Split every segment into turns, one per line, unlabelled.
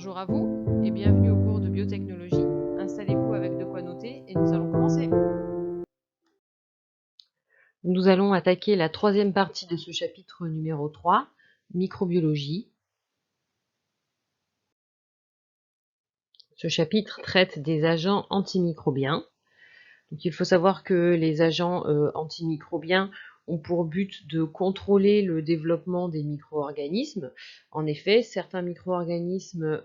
Bonjour à vous et bienvenue au cours de biotechnologie. Installez-vous avec de quoi noter et nous allons commencer. Nous allons attaquer la troisième partie de ce chapitre numéro 3, microbiologie. Ce chapitre traite des agents antimicrobiens. Donc, il faut savoir que les agents antimicrobiens ont pour but de contrôler le développement des micro-organismes. En effet, certains micro-organismes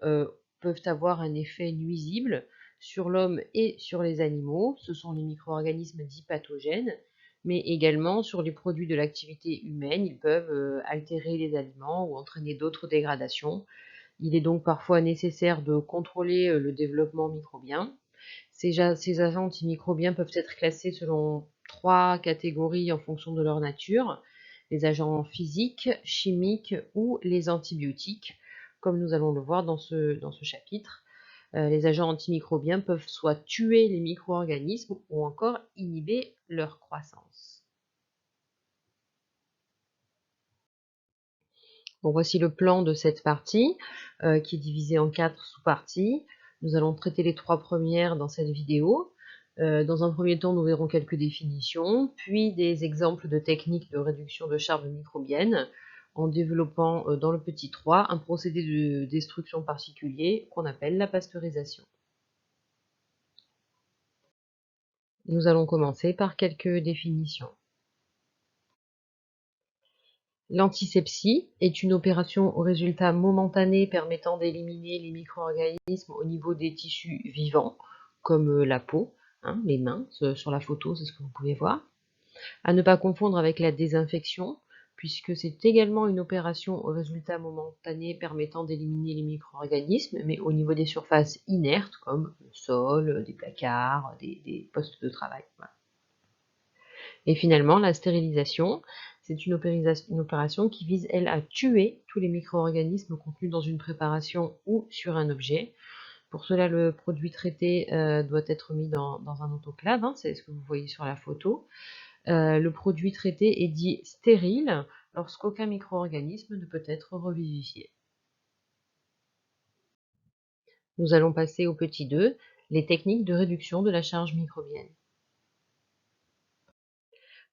peuvent avoir un effet nuisible sur l'homme et sur les animaux. Ce sont les micro-organismes dits pathogènes, mais également sur les produits de l'activité humaine. Ils peuvent altérer les aliments ou entraîner d'autres dégradations. Il est donc parfois nécessaire de contrôler le développement microbien. Ces agents antimicrobiens peuvent être classés selon 3 catégories en fonction de leur nature: les agents physiques, chimiques ou les antibiotiques, comme nous allons le voir dans ce chapitre. Les agents antimicrobiens peuvent soit tuer les micro-organismes ou encore inhiber leur croissance. Bon, voici le plan de cette partie qui est divisé en 4 sous-parties. Nous allons traiter les 3 premières dans cette vidéo. Dans un premier temps, nous verrons quelques définitions, puis des exemples de techniques de réduction de charge microbienne, en développant dans le petit 3 un procédé de destruction particulier qu'on appelle la pasteurisation. Nous allons commencer par quelques définitions. L'antisepsie est une opération au résultat momentané permettant d'éliminer les micro-organismes au niveau des tissus vivants, comme la peau, les mains, sur la photo, c'est ce que vous pouvez voir. À ne pas confondre avec la désinfection, puisque c'est également une opération au résultat momentané permettant d'éliminer les micro-organismes, mais au niveau des surfaces inertes, comme le sol, des placards, des postes de travail. Voilà. Et finalement, la stérilisation, c'est une opération qui vise, elle, à tuer tous les micro-organismes contenus dans une préparation ou sur un objet. Pour cela, le produit traité doit être mis dans un autoclave, c'est ce que vous voyez sur la photo. Le produit traité est dit stérile lorsqu'aucun micro-organisme ne peut être revivifié. Nous allons passer au petit 2, les techniques de réduction de la charge microbienne.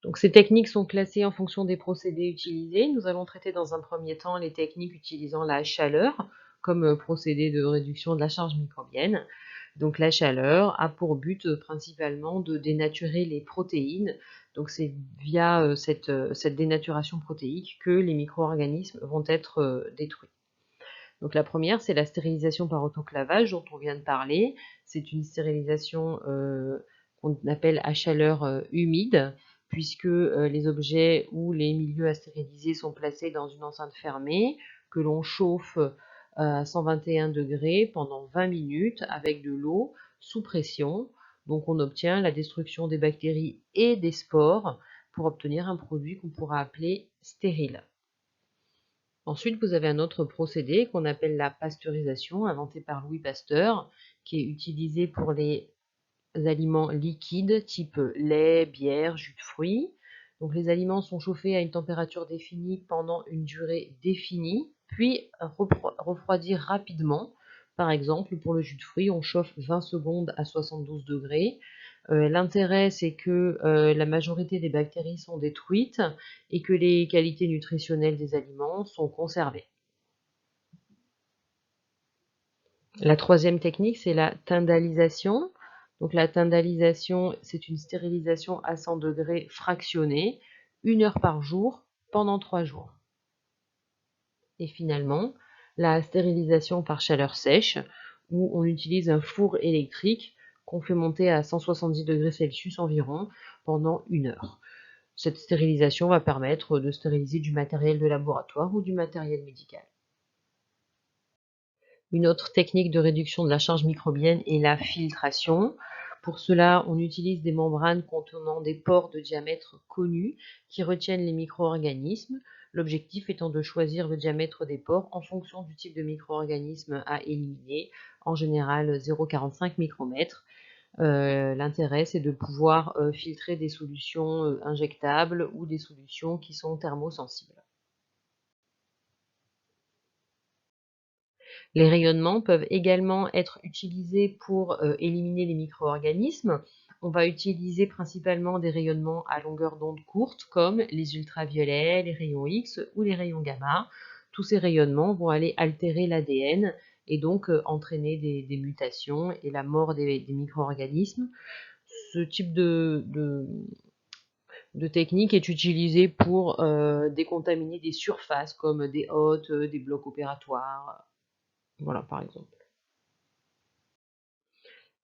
Donc ces techniques sont classées en fonction des procédés utilisés. Nous allons traiter dans un premier temps les techniques utilisant la chaleur comme procédé de réduction de la charge microbienne. Donc la chaleur a pour but principalement de dénaturer les protéines. Donc c'est via cette dénaturation protéique que les micro-organismes vont être détruits. Donc la première, c'est la stérilisation par autoclavage dont on vient de parler. C'est une stérilisation qu'on appelle à chaleur humide, puisque les objets ou les milieux à stériliser sont placés dans une enceinte fermée, que l'on chauffe à 121 degrés pendant 20 minutes avec de l'eau sous pression. Donc on obtient la destruction des bactéries et des spores pour obtenir un produit qu'on pourra appeler stérile. Ensuite, vous avez un autre procédé qu'on appelle la pasteurisation, inventé par Louis Pasteur, qui est utilisé pour les aliments liquides type lait, bière, jus de fruits. Donc les aliments sont chauffés à une température définie pendant une durée définie, puis refroidis rapidement. Par exemple, pour le jus de fruits, on chauffe 20 secondes à 72 degrés. L'intérêt, c'est que la majorité des bactéries sont détruites et que les qualités nutritionnelles des aliments sont conservées. La troisième technique, c'est la tyndalisation. Donc la tyndalisation, c'est une stérilisation à 100 degrés fractionnée, 1 heure par jour, pendant 3 jours. Et finalement, la stérilisation par chaleur sèche, où on utilise un four électrique qu'on fait monter à 170 degrés Celsius environ pendant 1 heure. Cette stérilisation va permettre de stériliser du matériel de laboratoire ou du matériel médical. Une autre technique de réduction de la charge microbienne est la filtration. Pour cela, on utilise des membranes contenant des pores de diamètre connus qui retiennent les micro-organismes. L'objectif étant de choisir le diamètre des pores en fonction du type de micro-organisme à éliminer, en général 0,45 micromètres. L'intérêt, c'est de pouvoir filtrer des solutions injectables ou des solutions qui sont thermosensibles. Les rayonnements peuvent également être utilisés pour éliminer les micro-organismes. On va utiliser principalement des rayonnements à longueur d'onde courte, comme les ultraviolets, les rayons X ou les rayons gamma. Tous ces rayonnements vont aller altérer l'ADN et donc entraîner des mutations et la mort des micro-organismes. Ce type de technique est utilisée pour décontaminer des surfaces comme des hôtes, des blocs opératoires, voilà par exemple.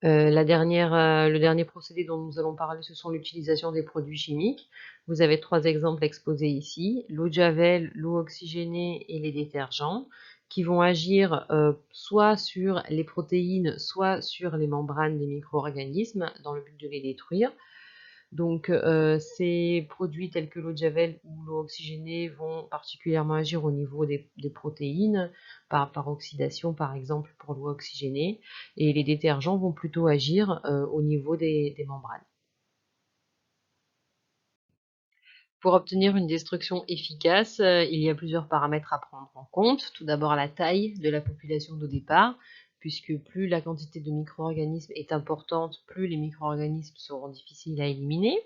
Le dernier procédé dont nous allons parler, ce sont l'utilisation des produits chimiques. Vous avez 3 exemples exposés ici, l'eau de javel, l'eau oxygénée et les détergents, qui vont agir soit sur les protéines, soit sur les membranes des micro-organismes dans le but de les détruire. Donc ces produits tels que l'eau de javel ou l'eau oxygénée vont particulièrement agir au niveau des protéines, par oxydation par exemple pour l'eau oxygénée, et les détergents vont plutôt agir au niveau des membranes. Pour obtenir une destruction efficace, il y a plusieurs paramètres à prendre en compte. Tout d'abord la taille de la population de départ, puisque plus la quantité de micro-organismes est importante, plus les micro-organismes seront difficiles à éliminer.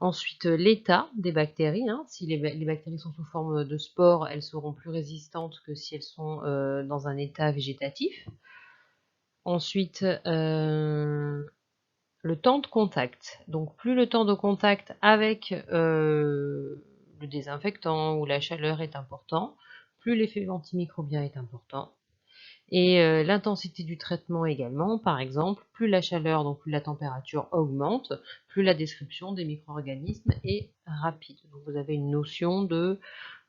Ensuite, l'état des bactéries, hein. Si les bactéries sont sous forme de spores, elles seront plus résistantes que si elles sont dans un état végétatif. Ensuite, le temps de contact. Donc plus le temps de contact avec le désinfectant ou la chaleur est important, plus l'effet antimicrobien est important. Et l'intensité du traitement également, par exemple, plus la chaleur, donc plus la température augmente, plus la description des micro-organismes est rapide. Donc vous avez une notion de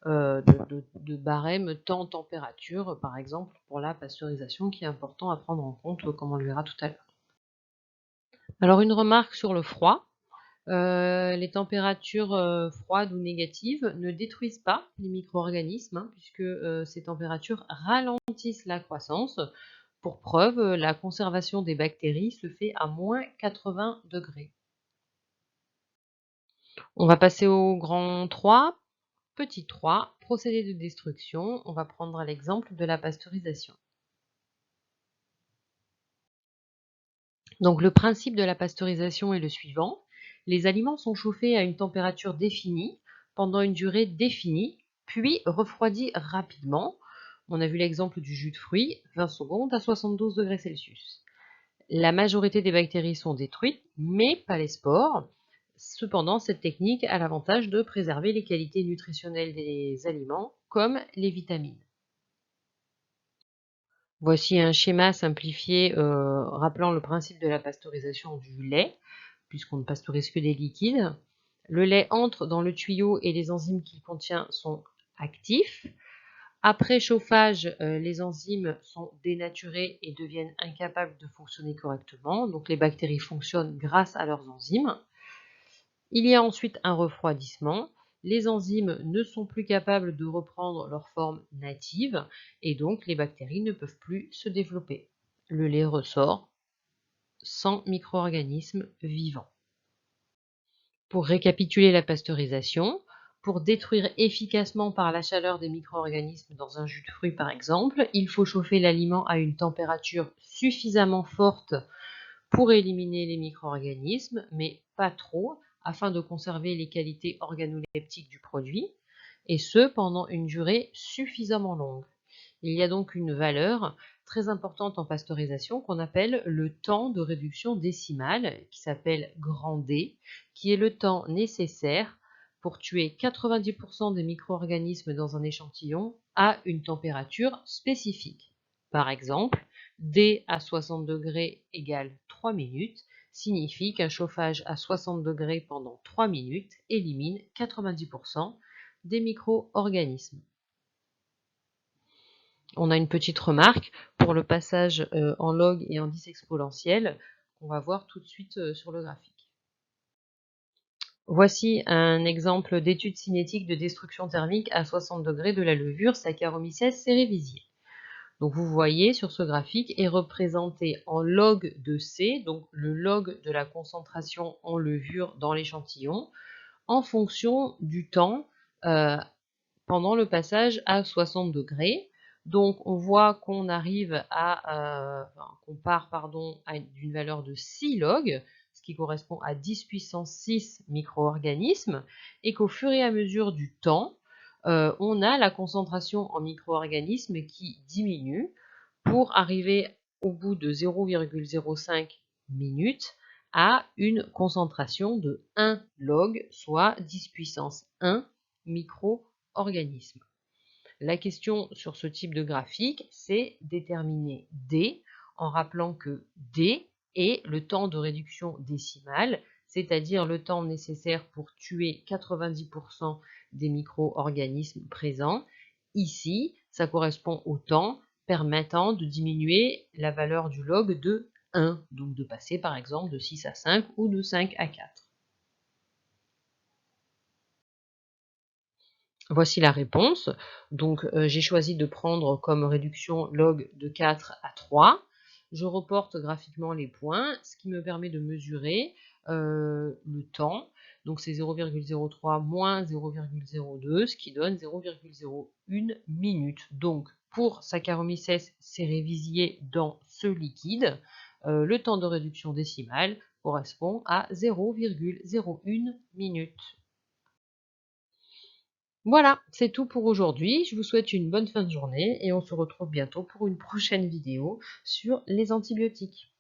barème temps-température, par exemple, pour la pasteurisation, qui est important à prendre en compte, comme on le verra tout à l'heure. Alors une remarque sur le froid. Les températures froides ou négatives ne détruisent pas les micro-organismes, hein, puisque ces températures ralentissent la croissance. Pour preuve, la conservation des bactéries se fait à moins 80 degrés. On va passer au grand 3, petit 3, procédé de destruction. On va prendre l'exemple de la pasteurisation. Donc le principe de la pasteurisation est le suivant. Les aliments sont chauffés à une température définie pendant une durée définie, puis refroidis rapidement. On a vu l'exemple du jus de fruits, 20 secondes à 72 degrés Celsius. La majorité des bactéries sont détruites, mais pas les spores. Cependant, cette technique a l'avantage de préserver les qualités nutritionnelles des aliments, comme les vitamines. Voici un schéma simplifié rappelant le principe de la pasteurisation du lait, puisqu'on ne pasteurise que des liquides. Le lait entre dans le tuyau et les enzymes qu'il contient sont actifs. Après chauffage, les enzymes sont dénaturées et deviennent incapables de fonctionner correctement. Donc les bactéries fonctionnent grâce à leurs enzymes. Il y a ensuite un refroidissement. Les enzymes ne sont plus capables de reprendre leur forme native et donc les bactéries ne peuvent plus se développer. Le lait ressort sans micro-organismes vivants. Pour récapituler la pasteurisation, pour détruire efficacement par la chaleur des micro-organismes dans un jus de fruits par exemple, il faut chauffer l'aliment à une température suffisamment forte pour éliminer les micro-organismes, mais pas trop, afin de conserver les qualités organoleptiques du produit, et ce pendant une durée suffisamment longue. Il y a donc une valeur très importante en pasteurisation qu'on appelle le temps de réduction décimale, qui s'appelle grand D, qui est le temps nécessaire pour tuer 90% des micro-organismes dans un échantillon à une température spécifique. Par exemple, D à 60 degrés égale 3 minutes, signifie qu'un chauffage à 60 degrés pendant 3 minutes élimine 90% des micro-organismes. On a une petite remarque pour le passage en log et en 10 exponentielle qu'on va voir tout de suite sur le graphique. Voici un exemple d'étude cinétique de destruction thermique à 60 degrés de la levure Saccharomyces cerevisiae. Donc vous voyez sur ce graphique est représenté en log de C, donc le log de la concentration en levure dans l'échantillon, en fonction du temps pendant le passage à 60 degrés. Donc on voit qu'on arrive qu'on part d'une valeur de 6 log, ce qui correspond à 10 puissance 6 micro-organismes, et qu'au fur et à mesure du temps, on a la concentration en micro-organismes qui diminue pour arriver au bout de 0,05 minutes à une concentration de 1 log, soit 10 puissance 1 micro-organismes. La question sur ce type de graphique, c'est déterminer D, en rappelant que D est le temps de réduction décimale, c'est-à-dire le temps nécessaire pour tuer 90% des micro-organismes présents. Ici, ça correspond au temps permettant de diminuer la valeur du log de 1, donc de passer par exemple de 6 à 5 ou de 5 à 4. Voici la réponse. Donc j'ai choisi de prendre comme réduction log de 4 à 3. Je reporte graphiquement les points, ce qui me permet de mesurer le temps. Donc c'est 0,03 moins 0,02, ce qui donne 0,01 minute. Donc pour Saccharomyces cerevisiae dans ce liquide, le temps de réduction décimale correspond à 0,01 minute. Voilà, c'est tout pour aujourd'hui. Je vous souhaite une bonne fin de journée et on se retrouve bientôt pour une prochaine vidéo sur les antibiotiques.